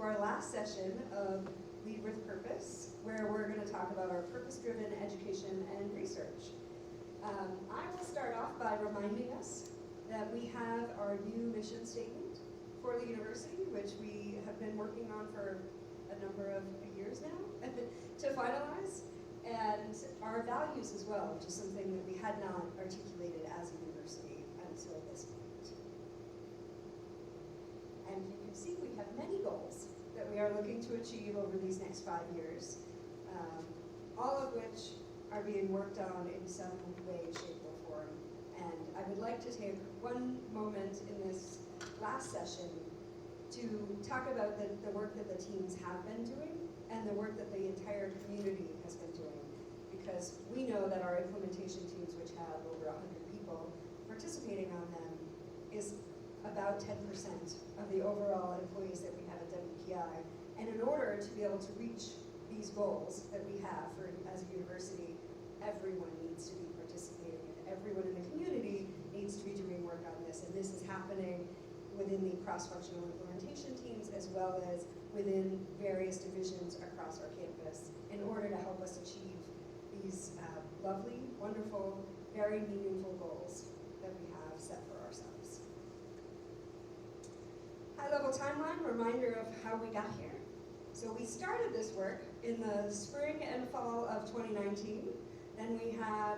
our last session of Lead with Purpose, where we're going to talk about our purpose-driven education and research. I will start off by reminding us that we have our new mission statement for the university, which we have been working on for a number of years now to finalize, and our values as well, which is something that we had not articulated as a university until this point. And you can see we have many goals that we are looking to achieve over these next 5 years, all of which are being worked on in some way, shape, or form. And I would like to take one moment in this last session to talk about the work that the teams have been doing and the work that the entire community has been doing. Because we know that our implementation teams, which have over 100 people participating on them, is about 10% of the overall employees that we have at WPI. And in order to be able to reach these goals that we have as a university, everyone needs to be participating, and everyone in the community needs to be doing work on this. And this is happening within the cross-functional implementation teams, as well as within various divisions across our campus, in order to help us achieve these lovely, wonderful, very meaningful goals that we have set for ourselves. High-level timeline, reminder of how we got here. So we started this work in the spring and fall of 2019. Then we had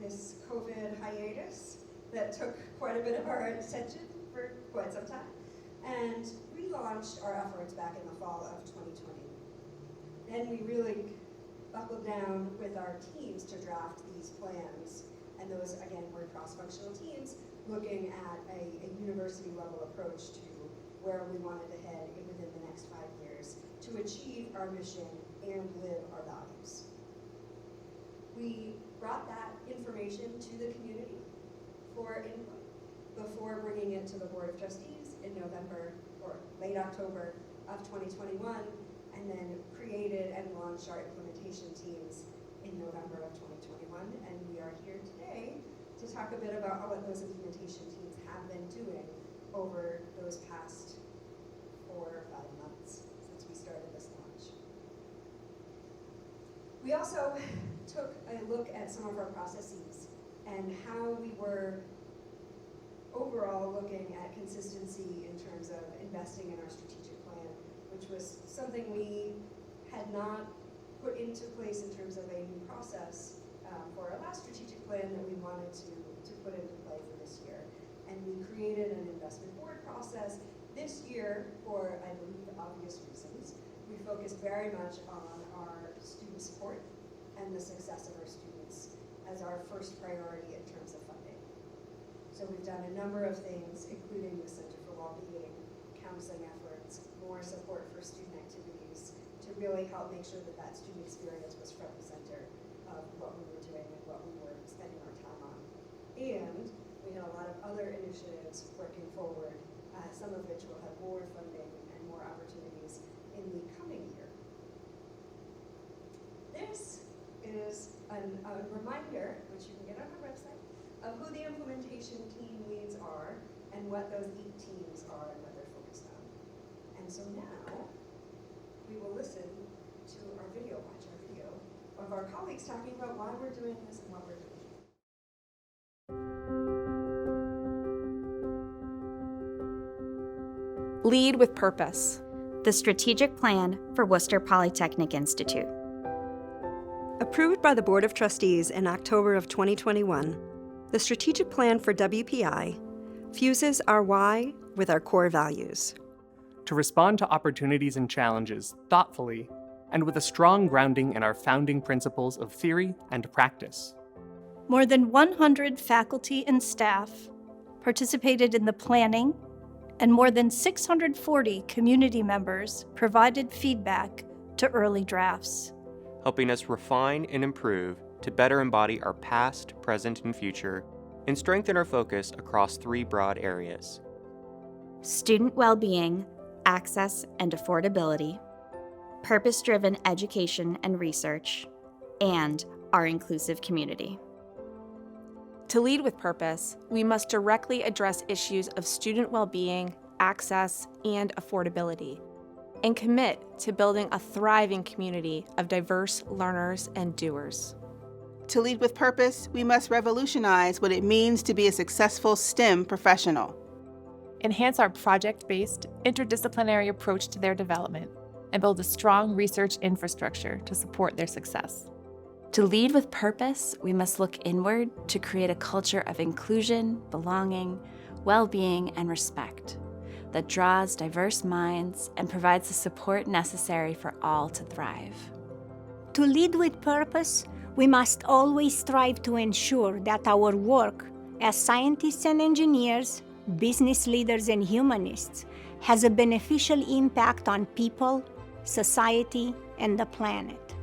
this COVID hiatus that took quite a bit of our attention for quite some time, and relaunched our efforts back in the fall of 2020. Then we really buckled down with our teams to draft these plans, and those, again, were cross-functional teams looking at a university-level approach to where we wanted to head within the next 5 years to achieve our mission and live our values. We brought that information to the community for input before bringing it to the Board of Trustees in November or late October of 2021, and then created and launched our implementation teams in November of 2021. And we are here today to talk a bit about what those implementation teams have been doing over those past 4 or 5 months since we started this launch. We also took a look at some of our processes and how we were overall looking at consistency in terms of investing in our strategic plan, which was something we had not put into place in terms of a new process for our last strategic plan that we wanted to put into play for this year. And we created an investment board process. This year, for I believe obvious reasons, we focused very much on our student support and the success of our students as our first priority in terms of funding. So we've done a number of things, including the Center for Wellbeing, counseling efforts, more support for student activities, to really help make sure that that student experience was front and center of what we were doing and what we were spending our time on. And we had a lot of other initiatives working forward, some of which will have more funding and more opportunities in the coming year. This is a reminder, which you can get on our website, of who the implementation team leads are and what those 8 teams are and what they're focused on. And so now we will listen to our video, watch our video of our colleagues talking about why we're doing this and what we're doing. Lead with Purpose, the strategic plan for Worcester Polytechnic Institute. Approved by the Board of Trustees in October of 2021, the strategic plan for WPI fuses our why with our core values. To respond to opportunities and challenges thoughtfully and with a strong grounding in our founding principles of theory and practice. More than 100 faculty and staff participated in the planning, and more than 640 community members provided feedback to early drafts, helping us refine and improve to better embody our past, present, and future, and strengthen our focus across 3 broad areas: student well-being, access and affordability, purpose-driven education and research, and our inclusive community. To lead with purpose, we must directly address issues of student well-being, access, and affordability, and commit to building a thriving community of diverse learners and doers. To lead with purpose, we must revolutionize what it means to be a successful STEM professional. Enhance our project-based, interdisciplinary approach to their development, and build a strong research infrastructure to support their success. To lead with purpose, we must look inward to create a culture of inclusion, belonging, well-being, and respect that draws diverse minds and provides the support necessary for all to thrive. To lead with purpose, we must always strive to ensure that our work as scientists and engineers, business leaders and humanists has a beneficial impact on people, society, and the planet.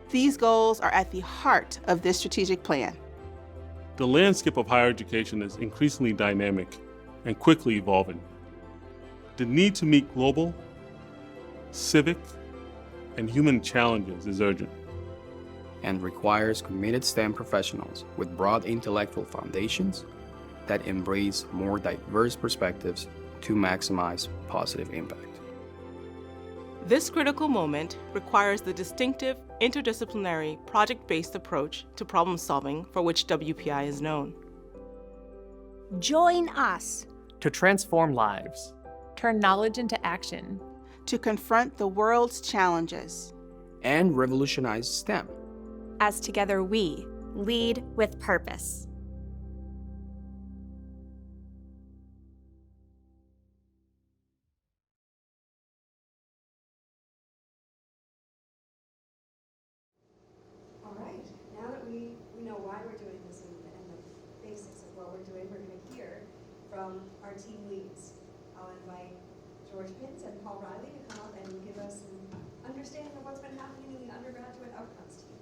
These goals are at the heart of this strategic plan. The landscape of higher education is increasingly dynamic and quickly evolving. The need to meet global, civic, and human challenges is urgent, and requires committed STEM professionals with broad intellectual foundations that embrace more diverse perspectives to maximize positive impact. This critical moment requires the distinctive, interdisciplinary, project-based approach to problem solving for which WPI is known. Join us to transform lives, turn knowledge into action, to confront the world's challenges, and revolutionize STEM. As together we lead with purpose. All right, now that we know why we're doing this and the basics of what we're doing, we're going to hear from our team leads. I'll invite George Pins and Paul Riley to come up and give us an understanding of what's been happening in the undergraduate outcomes team.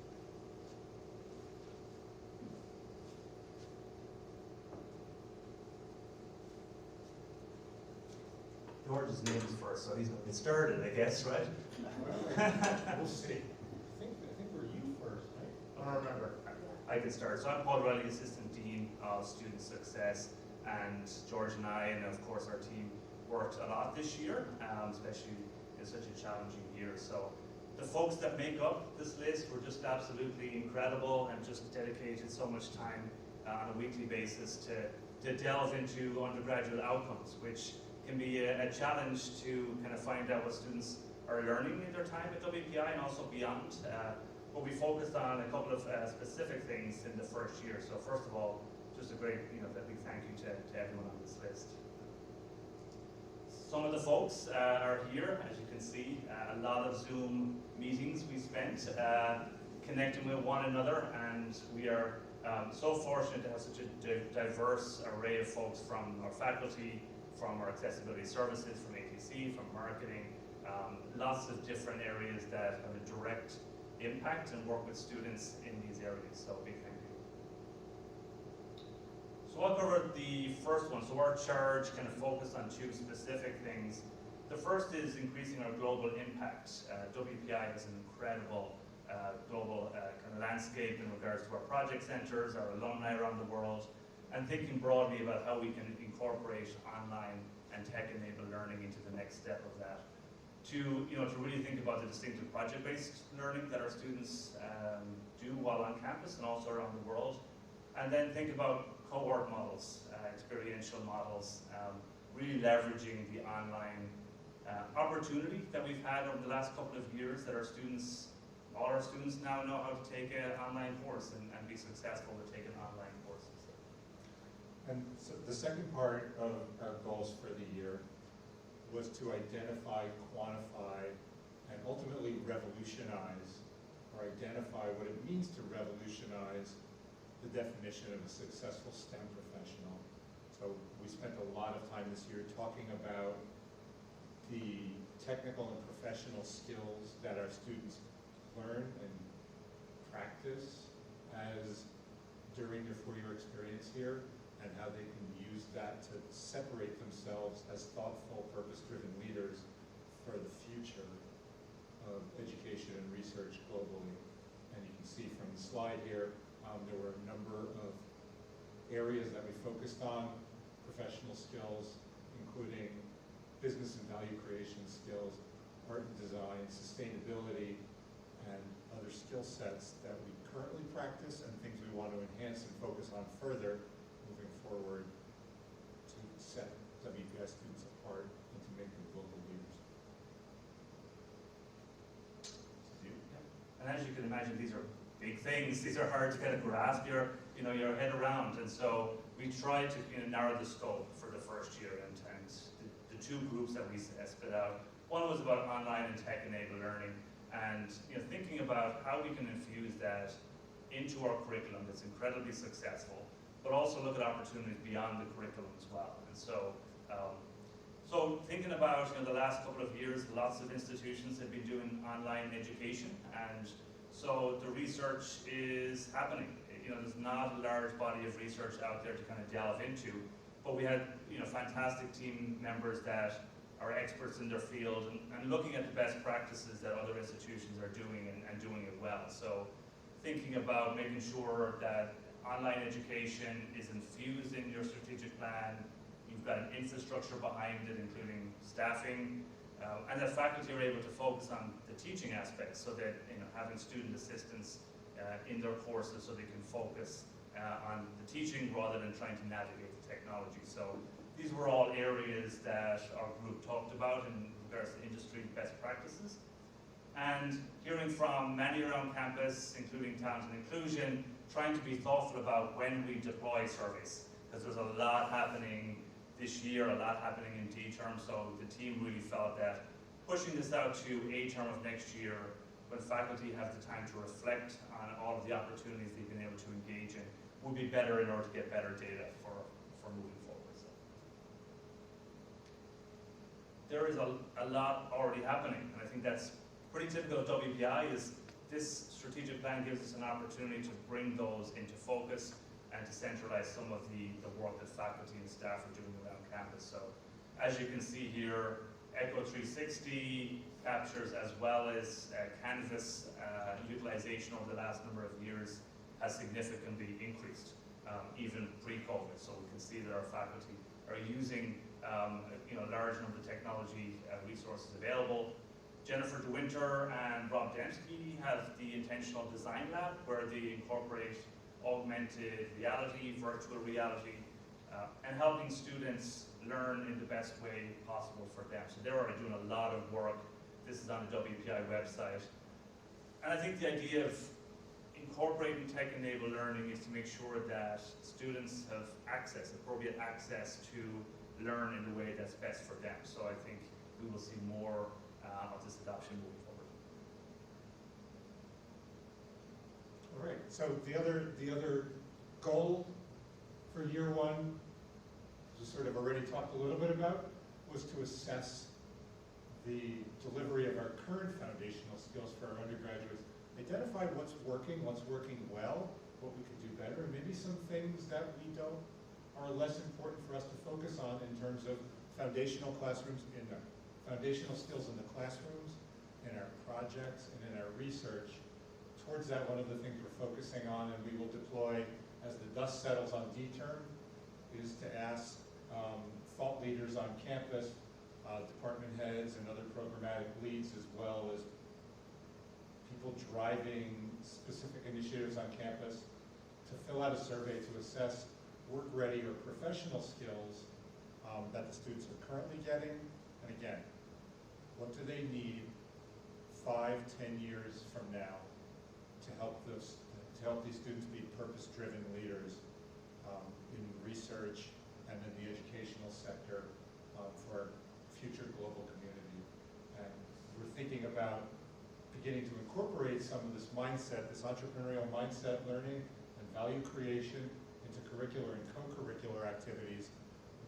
George's name's first, so he's going to get started, I guess, right? We'll see. I think we're you first, right? I don't remember. I can start. So I'm Paul Riley, Assistant Dean of Student Success, and George and I, and of course our team, worked a lot this year, especially in such a challenging year. So the folks that make up this list were just absolutely incredible and just dedicated so much time on a weekly basis to delve into undergraduate outcomes, which can be a challenge to kind of find out what students are learning in their time at WPI and also beyond. But we focused on a couple of specific things in the first year. So first of all, just a great, a big thank you to everyone on this list. Some of the folks are here, as you can see. A lot of Zoom meetings we spent connecting with one another, and we are so fortunate to have such a diverse array of folks from our faculty, from our accessibility services, from ATC, from marketing, lots of different areas that have a direct impact and work with students in these areas, so big thank you. So I'll cover the first one. So our charge kind of focused on two specific things. The first is increasing our global impact. WPI has an incredible global kind of landscape in regards to our project centers, our alumni around the world, and thinking broadly about how we can incorporate online and tech-enabled learning into the next step of that. To really think about the distinctive project-based learning that our students do while on campus and also around the world, and then think about cohort models, experiential models, really leveraging the online opportunity that we've had over the last couple of years that all our students now know how to take an online course and be successful with taking online courses. And so the second part of our goals for the year was to identify, quantify, and ultimately revolutionize, or identify what it means to revolutionize the definition of a successful STEM professional. So we spent a lot of time this year talking about the technical and professional skills that our students learn and practice during their 4-year experience here, and how they can use that to separate themselves as thoughtful, purpose-driven leaders for the future of education and research globally. And you can see from the slide here, there were a number of areas that we focused on: professional skills, including business and value creation skills, art and design, sustainability, and other skill sets that we currently practice and things we want to enhance and focus on further moving forward to set WPI students apart and to make them global leaders. And as you can imagine, these are big things. These are hard to kind of grasp your head around. And so we tried to narrow the scope for the first year, and the two groups that we split out. One was about online and tech-enabled learning, and thinking about how we can infuse that into our curriculum that's incredibly successful, but also look at opportunities beyond the curriculum as well. And so, thinking about the last couple of years, lots of institutions have been doing online education, and so the research is happening. There's not a large body of research out there to kind of delve into, but we had fantastic team members that are experts in their field and looking at the best practices that other institutions are doing and doing it well. So thinking about making sure that online education is infused in your strategic plan, you've got an infrastructure behind it, including staffing, and that faculty are able to focus on the teaching aspects, so that having student assistants in their courses so they can focus on the teaching rather than trying to navigate the technology. So these were all areas that our group talked about in regards to industry best practices. And hearing from many around campus, including talent and inclusion, trying to be thoughtful about when we deploy surveys, because there's a lot happening this year, a lot happening in D-term, so the team really felt that pushing this out to A-term of next year, when faculty have the time to reflect on all of the opportunities they've been able to engage in, would be better in order to get better data for moving forward. So there is a lot already happening, and I think that's pretty typical of WPI. Is this strategic plan gives us an opportunity to bring those into focus and to centralize some of the work that faculty and staff are doing around campus. So as you can see here, Echo 360 captures, as well as Canvas utilization over the last number of years has significantly increased, even pre-COVID. So we can see that our faculty are using a large number of technology resources available. Jennifer DeWinter and Rob Densky have the Intentional Design Lab, where they incorporate augmented reality, virtual reality, and helping students learn in the best way possible for them. So they're already doing a lot of work. This is on the WPI website. And I think the idea of incorporating tech-enabled learning is to make sure that students have appropriate access to learn in the way that's best for them. So I think we will see more of this adoption moving forward. All right, so the other goal for year one, we sort of already talked a little bit about, was to assess the delivery of our current foundational skills for our undergraduates, identify what's working well, what we could do better, and maybe some things that are less important for us to focus on in terms of foundational foundational skills in the classrooms, in our projects, and in our research. Towards that, one of the things we're focusing on, and we will deploy as the dust settles on D-term, is to ask thought leaders on campus, department heads and other programmatic leads, as well as people driving specific initiatives on campus, to fill out a survey to assess work-ready or professional skills that the students are currently getting. And again, what do they need 5-10 years from now to help these students be purpose-driven leaders in research and in the educational sector for our future global community. And we're thinking about beginning to incorporate some of this mindset, this entrepreneurial mindset learning and value creation into curricular and co-curricular activities,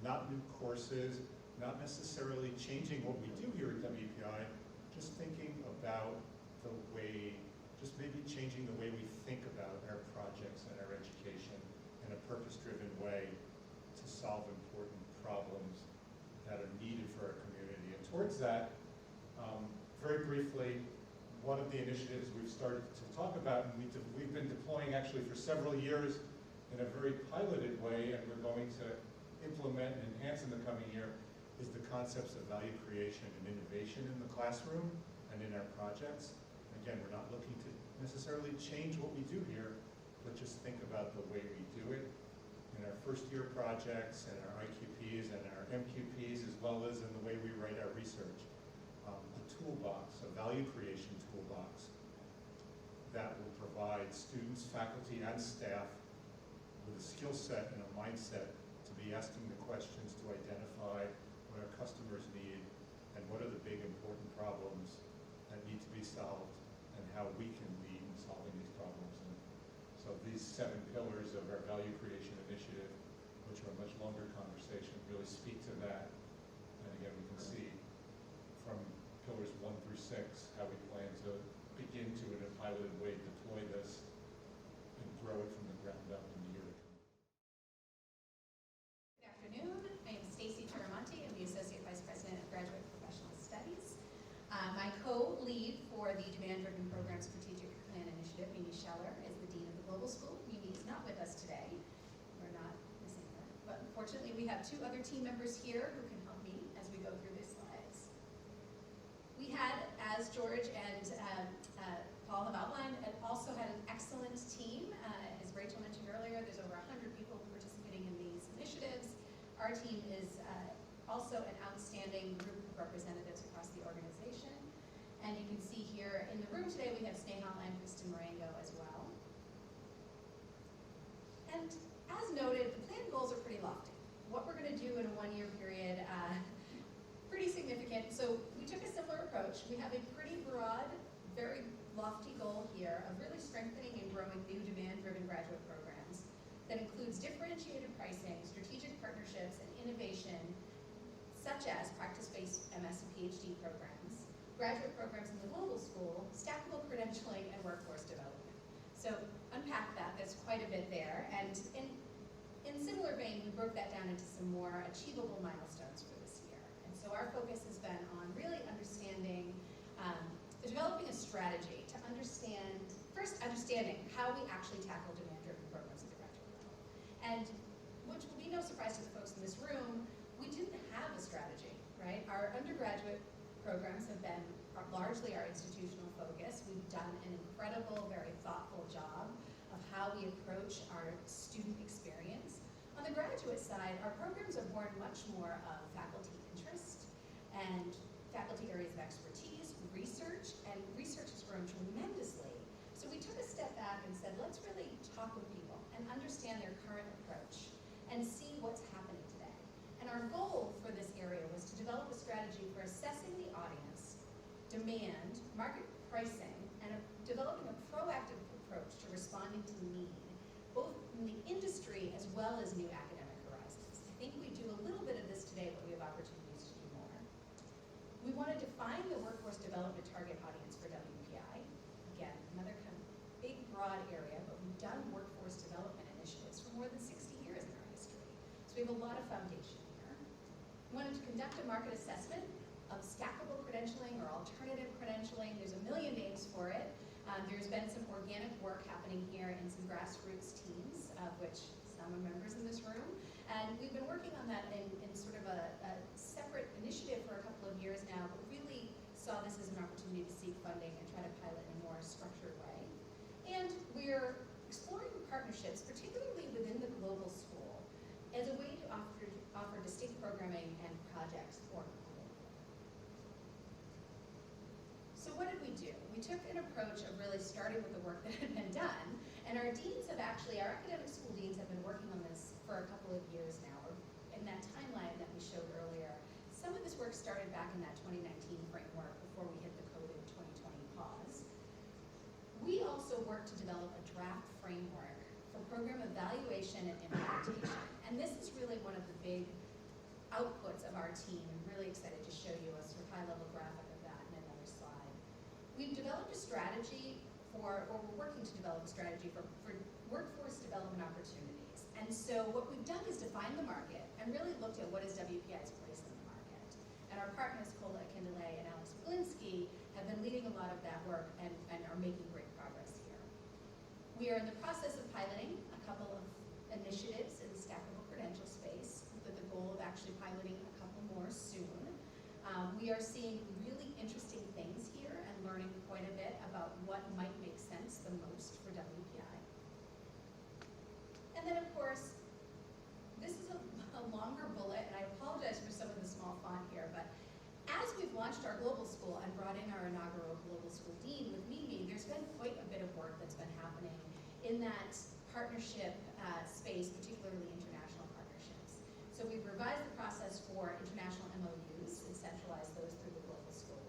not new courses, not necessarily changing what we do here at WPI, just thinking about just maybe changing the way we think about our projects and our education in a purpose-driven way to solve important problems that are needed for our community. And towards that, very briefly, one of the initiatives we've started to talk about, and we've been deploying actually for several years in a very piloted way, and we're going to implement and enhance in the coming year, is the concepts of value creation and innovation in the classroom and in our projects. Again, we're not looking to necessarily change what we do here, but just think about the way we do it in our first year projects and our IQPs and our MQPs, as well as in the way we write our research. A toolbox, a value creation toolbox that will provide students, faculty, and staff with a skill set and a mindset to be asking the questions to identify what our customers need and what are the big important problems that need to be solved and how we can lead in solving these problems. And so these 7 pillars of our value creation initiative, which are a much longer conversation, really speak to that. And again, we can see from pillars 1 through 6 how we plan to begin to, in a piloted way, deploy this and grow it from the ground up in the year to come. Good afternoon. I am Stacy Tiramonte. I'm the Associate Vice President of Graduate Professional Studies. My co-lead for the Demand-Driven Program Strategic Plan Initiative, Mimi Scheller, is the Dean of the Global School. Mimi is not with us today. We're not missing her. But unfortunately, we have 2 other team members here who can help me as we go through these slides. We had, as George and Paul have outlined, also had an excellent team. As Rachel mentioned earlier, there's over 100 people participating in these initiatives. Our team is also an outstanding group of representatives across the organization. And you can see here in the room today, we have Snehal and Kristen Marengo as well. And as noted, the plan goals are pretty lofty. What we're going to do in a 1-year period, pretty significant. So we took a similar approach. We have a pretty broad, very lofty goal here of really strengthening and growing new demand-driven graduate programs that includes differentiated pricing, strategic partnerships, and innovation, such as practice-based MS and PhD programs, graduate programs in the global school, stackable credentialing, and workforce development. So unpack that, there's quite a bit there. And in similar vein, we broke that down into some more achievable milestones for this year. And so our focus has been on really understanding, developing a strategy to understanding how we actually tackle demand-driven programs at the graduate level. And which will be no surprise to the folks in this room, we didn't have a strategy, right? Our undergraduate programs have been largely our institutional focus. We've done an incredible, very thoughtful job of how we approach our student experience. On the graduate side, our programs are born much more of faculty interest and faculty areas of expertise, research, and research has grown tremendously. So we took a step back and said, let's really talk with people and understand their current approach and see what's happening today. And our goal for this area was to develop a strategy for assessing the audience, demand, market pricing, and developing a proactive approach to responding to need, both in the industry as well as new academic horizons. I think we do a little bit of this today, but we have opportunities to do more. We want to define the workforce development target audience for WPI. Again, another kind of big, broad area, but we've done workforce development initiatives for more than 60 years in our history. So we have a lot of foundation here. We wanted to conduct a market assessment of stackable credentialing or alternative credentialing. There's a million names for it. There's been some organic work happening here in some grassroots teams, of which some are members in this room. And we've been working on that in sort of a separate initiative for a couple of years now, but really saw this as an opportunity to seek funding and try to pilot in a more structured way. And we're exploring partnerships, particularly within the global school, as a way to offer distinct programming and projects for people. So what did we do? We took an approach of really starting with the work that had been done, and our deans have actually, our academic school deans have been working on this for a couple of years now, or in that timeline that we showed earlier. Some of this work started back in that 2019 framework before we hit the COVID 2020 pause. We also worked to develop a draft framework for program evaluation and implementation, and this is really one of the big outputs of our team. I'm really excited to show you a sort of high-level graphic of that in another slide. We've developed a strategy or we're working to develop a strategy for workforce development opportunities. And so what we've done is define the market and really looked at what is WPI's place in the market. And our partners, Kola Akindele and Alex Waglinski, have been leading a lot of that work and are making great progress here. We are in the process of piloting a couple of initiatives in the stackable credential space with the goal of actually piloting a couple more soon. We are seeing really interesting things here and learning quite a bit about what might make sense the most for WPI. And then of course, this is a longer bullet, and I apologize for some of the small font here, but as we've launched our global school and brought in our inaugural global school dean with Mimi, there's been quite a bit of work that's been happening in that partnership space, particularly international partnerships. So we've revised the process for international MOUs and centralized those through the global school.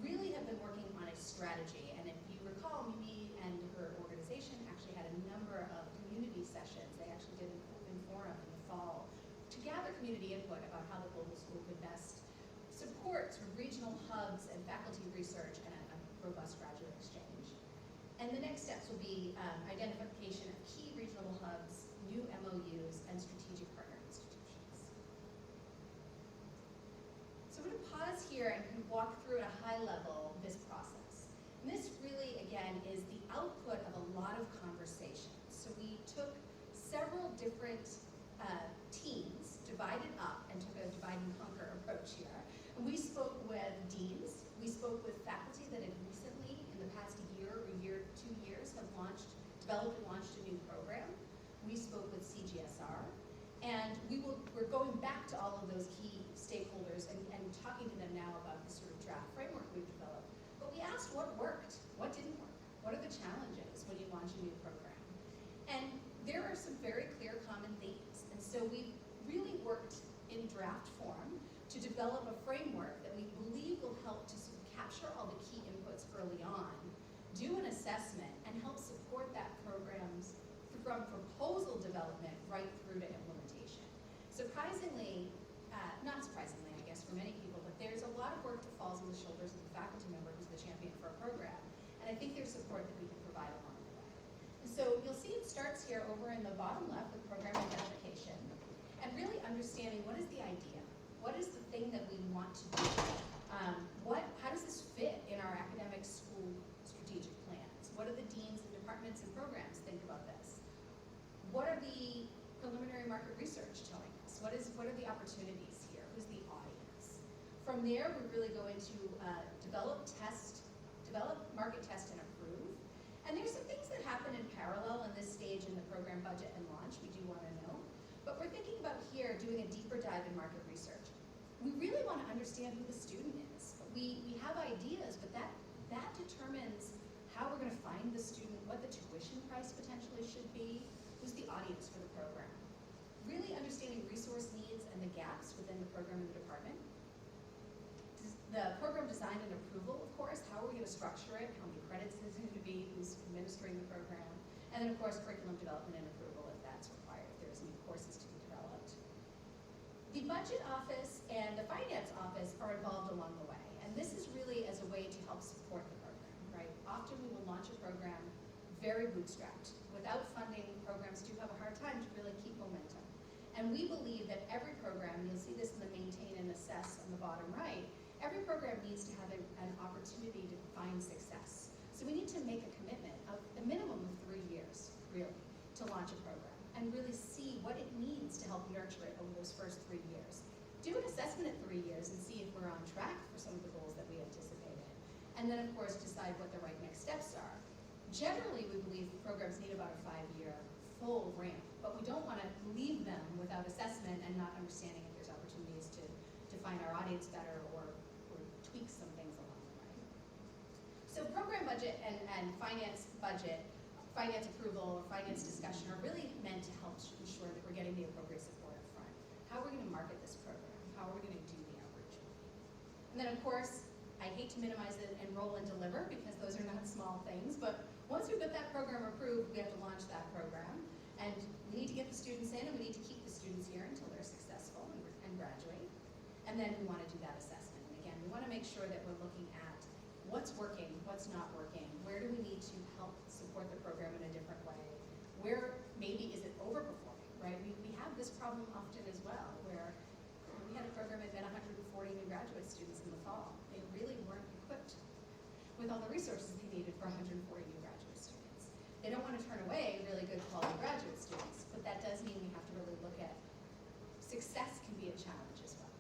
Really have been working on a strategy, and if you recall, Mimi and her organization actually had a number of community sessions. They actually did an open forum in the fall to gather community input about how the global school could best support sort of regional hubs and faculty research and a robust graduate exchange. And the next steps will be identification of key regional hubs, new MOUs, and strategic partner institutions. So I'm going to pause here and kind of walk through at a high level this process. And this really, again, is the output of a lot of conversations. So we took several different teams, divided up, and took a divide and conquer approach here. And we spoke with deans, we spoke with faculty that had recently, in the past year or 2 years, have developed and launched a new program. We spoke with CGSR, and we're going back to all of those key stakeholders and talking to them now about the sort of draft framework we've developed. But we asked what worked, what didn't work, what are the challenges when you launch a new program? And there are some very clear common themes, and so we've really worked in draft form to develop a framework that we believe will help to sort of capture all the key inputs early on, do an assessment, and help support that program's from proposal development right through to implementation. Surprisingly, not surprisingly, I guess, for many people, but there's a lot of work that falls on the shoulders of the faculty member who's the champion for a program, and I think there's support that we can provide along the way. And so you'll see it starts here over in the bottom left with program identification, and really understanding what is the idea. What is the thing that we want to do? How does this fit in our academic school strategic plans? What do the deans and departments and programs think about this? What are the preliminary market research telling us? What are the opportunities here? Who's the audience? From there, we really go into develop, market test, and approve. And there's some things that happen in parallel in this stage in the program budget and launch we do want to know. But we're thinking about here doing a deeper dive in market research. We really want to understand who the student is. We have ideas, but that determines how we're going to find the student, what the tuition price potentially should be, who's the audience for the program. Really understanding resource needs and the gaps within the program and the department. The program design and approval, of course, how are we going to structure it, how many credits is it going to be, who's administering the program, and then of course curriculum development and approval if that's required, if there's new courses to be developed. The budget office and the finance office are involved along the way, and this is really as a way to help support the program, right? Often we will launch a program very bootstrapped. Without funding, programs do have a hard time to really keep momentum. And we believe that every program, you'll see this in the maintain and assess on the bottom right, every program needs to have an opportunity to find success. So we need to make a commitment of a minimum of 3 years, really, to launch a program and really see what it needs to help nurture it over those first 3 years. Do an assessment at 3 years and see if we're on track for some of the goals that we anticipated. And then, of course, decide what the right next steps are. Generally, we believe programs need about a 5-year full ramp, but we don't want to leave them without assessment and not understanding if there's opportunities to define our audience better or tweak some things along the way. So program budget and finance budget, finance approval, or finance discussion are really meant to help ensure that we're getting the appropriate support up front. How are we going to market this program? How are we going to do the outreach? And then, of course, I hate to minimize it, enroll and deliver, because those are not small things, but once we've got that program approved, we have to launch that program. And we need to get the students in, and we need to keep the students here until they're successful and graduate. And then we want to do that assessment. And again, we want to make sure that we're looking at what's working, what's not working, where do we need to help support the program in a different way, where maybe is it overperforming, right? We have this problem often as well, where we had a program that had 140 new graduate students in the fall. They really weren't equipped with all the resources they needed for 140 new graduate students. They don't want to turn away really good quality graduate students, but that does mean we have to really look at success can be a challenge as well.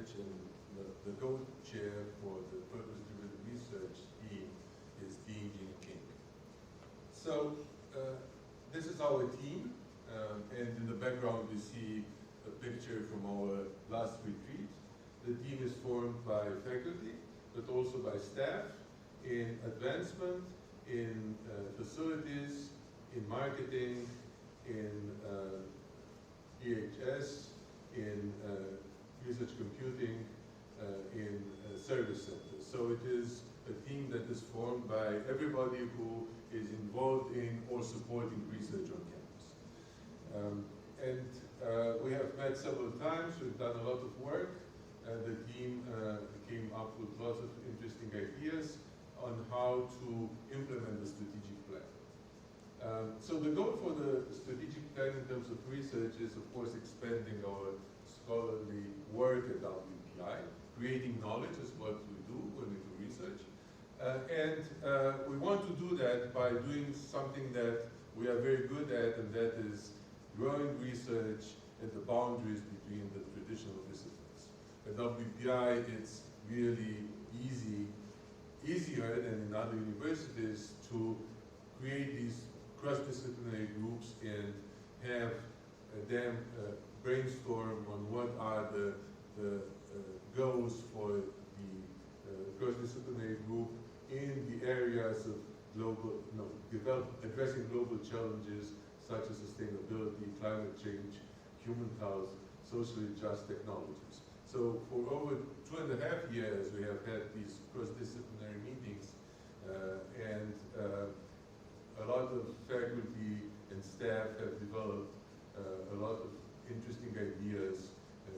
research, and the co-chair for the purpose-driven research team is Dean Jean King. So this is our team, and in the background we see a picture from our last retreat. The team is formed by faculty, but also by staff in advancement, in facilities, in marketing, in EHS, in research computing, in service centers. So it is a team that is formed by everybody who is involved in or supporting research on campus. We have met several times, we've done a lot of work. The team came up with lots of interesting ideas on how to implement the strategic plan. So the goal for the strategic plan in terms of research is, of course, expanding our scholarly work at WPI, creating knowledge is what we do when we do research. We want to do that by doing something that we are very good at, and that is growing research at the boundaries between the traditional disciplines. At WPI, it's really easier than in other universities to create these cross-disciplinary groups and have them brainstorm on what are the goals for the cross-disciplinary group in the areas of addressing global challenges such as sustainability, climate change, human health, socially just technologies. So for over 2.5 years, we have had these cross-disciplinary meetings, and a lot of faculty and staff have developed a lot of interesting ideas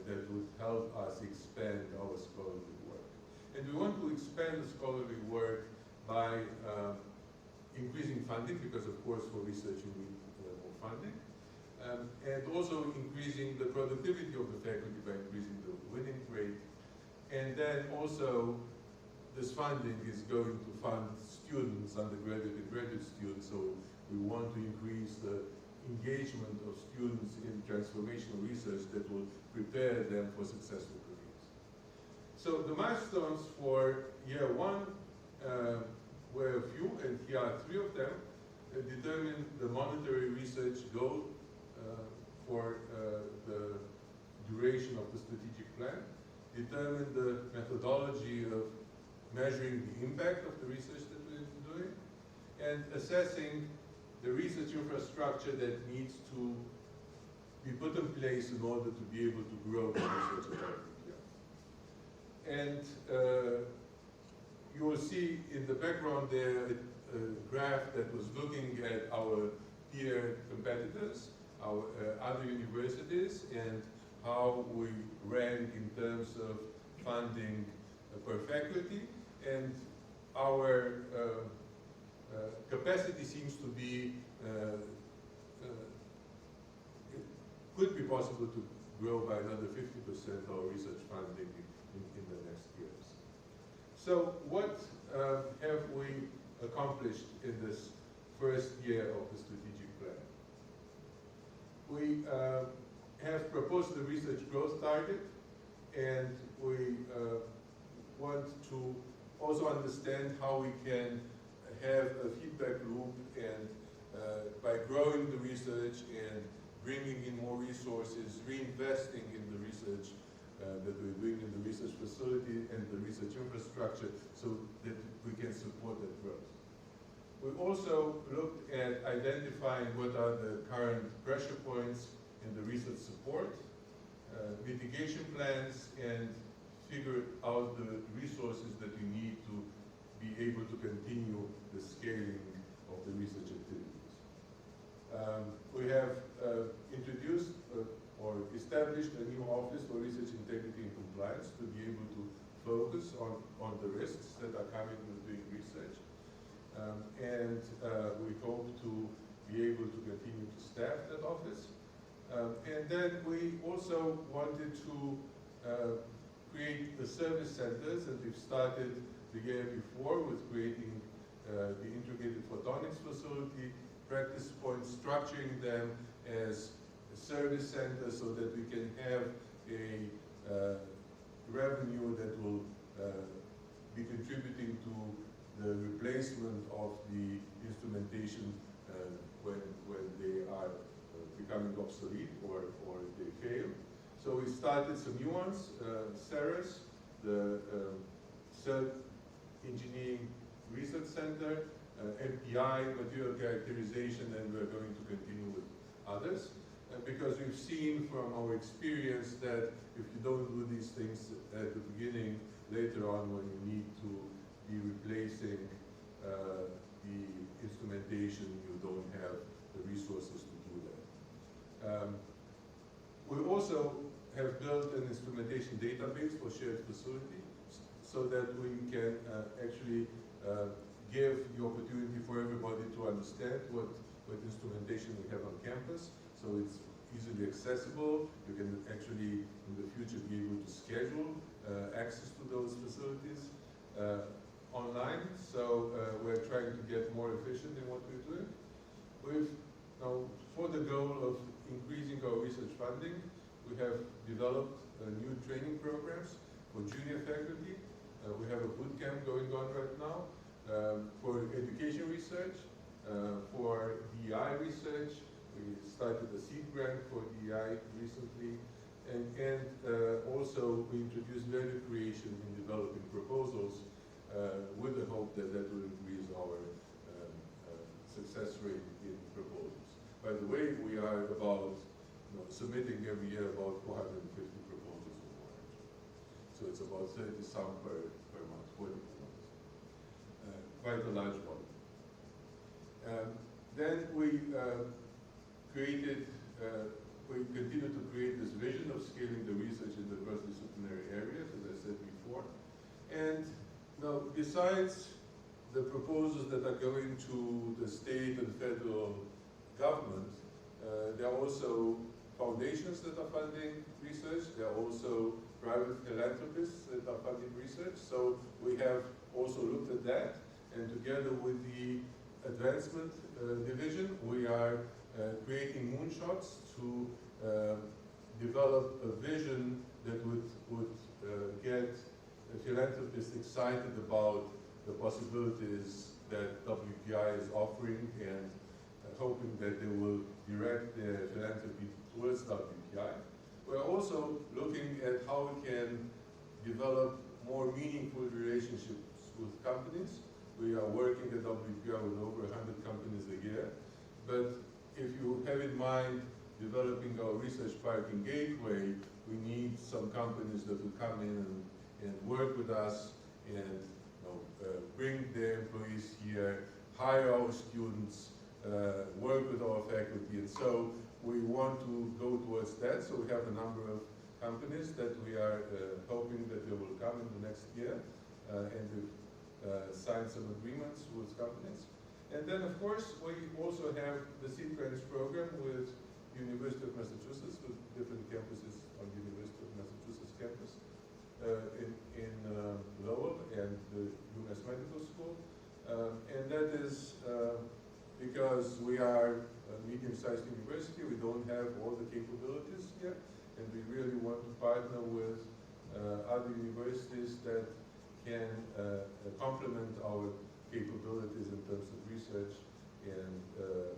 that would help us expand our scholarly work. And we want to expand the scholarly work by increasing funding, because of course for research you need more funding, and also increasing the productivity of the faculty by increasing the winning rate. And then also this funding is going to fund students, undergraduate and graduate students, so we want to increase the engagement of students in transformational research that will prepare them for successful careers. So the milestones for year one were a few, and here are 3 of them. Determine the monetary research goal for the duration of the strategic plan. Determine the methodology of measuring the impact of the research that we're doing, and assessing the research infrastructure that needs to be put in place in order to be able to grow the research area. And you will see in the background there a graph that was looking at our peer competitors, our other universities, and how we rank in terms of funding per faculty. And our capacity seems to be, it could be possible to grow by another 50% our research funding in the next years. So what have we accomplished in this first year of the strategic plan? We have proposed the research growth target, and we want to also understand how we can have a feedback loop, and by growing the research and bringing in more resources, reinvesting in the research that we're doing in the research facility and the research infrastructure so that we can support that growth. We also looked at identifying what are the current pressure points in the research support, mitigation plans, and figure out the resources that we need to be able to continue the scaling of the research activities. We have introduced or established a new office for research integrity and compliance to be able to focus on the risks that are coming with doing research. We hope to be able to continue to staff that office. And then we also wanted to create the service centers, and we've started the year before with creating the integrated photonics facility, practice points, structuring them as service centers so that we can have a revenue that will be contributing to the replacement of the instrumentation when they are becoming obsolete or they fail. So we started some new ones, CERES, the Cell Engineering Research Center, MPI, material characterization, and we're going to continue with others. Because we've seen from our experience that if you don't do these things at the beginning, later on when you need to be replacing the instrumentation, you don't have the resources to do that. We also have built an instrumentation database for shared facility so that we can actually give the opportunity for everybody to understand what instrumentation we have on campus. So it's easily accessible. You can actually, in the future, be able to schedule access to those facilities online. So we're trying to get more efficient in what we're doing. We've now, for the goal of increasing our research funding, we have developed new training programs for junior faculty. We have a boot camp going on right now for education research, for DEI research. We started a seed grant for DEI recently, and also we introduced value creation in developing proposals with the hope that that will increase our success rate in proposals. By the way, we are about submitting every year about 450 proposals or more, actually. So it's about 30 some per month, 40 per month. Quite a large one. Then we continue to create this vision of scaling the research in the cross-disciplinary areas, as I said before. And now, besides the proposals that are going to the state and federal government, there are also foundations that are funding research. There are also private philanthropists that are funding research. So we have also looked at that, and together with the advancement division, we are creating moonshots to develop a vision that would get philanthropists excited about the possibilities that WPI is offering and hoping that they will direct their philanthropy towards WPI. We're also looking at how we can develop more meaningful relationships with companies. We are working at WPI with over 100 companies a year, but if you have in mind developing our research park in Gateway, we need some companies that will come in and work with us and bring their employees here, hire our students, work with our faculty, and so we want to go towards that. So we have a number of companies that we are hoping that they will come in the next year, and we've signed some agreements with companies. And then, of course, we also have the Seed Grants program with the University of Massachusetts, with different campuses on the University of Massachusetts campus in Lowell and the UMass Medical School. And that is because we are a medium-sized university, we don't have all the capabilities yet, and we really want to partner with other universities that can complement our capabilities in terms of research and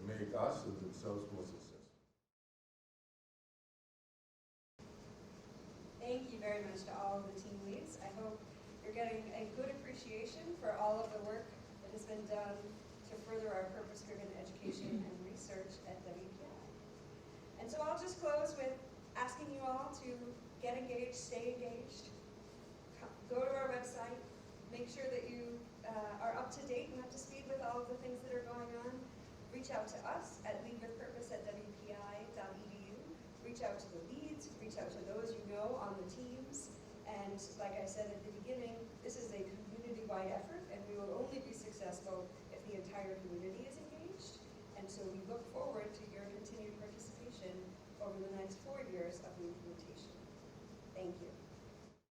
make us and themselves more successful. Thank you very much to all of the team leads. I hope you're getting a good appreciation for all of the work that has been done to further our purpose-driven education and research at WPI. And so I'll just close with asking you all to get engaged, stay engaged, go to our website, make sure that you are up to date and up to speed with all of the things that are going on. Reach out to us at leadwithpurpose@wpi.edu. Reach out to the leads, reach out to those you know on the teams. And like I said at the beginning, this is a community-wide effort, and we will only be successful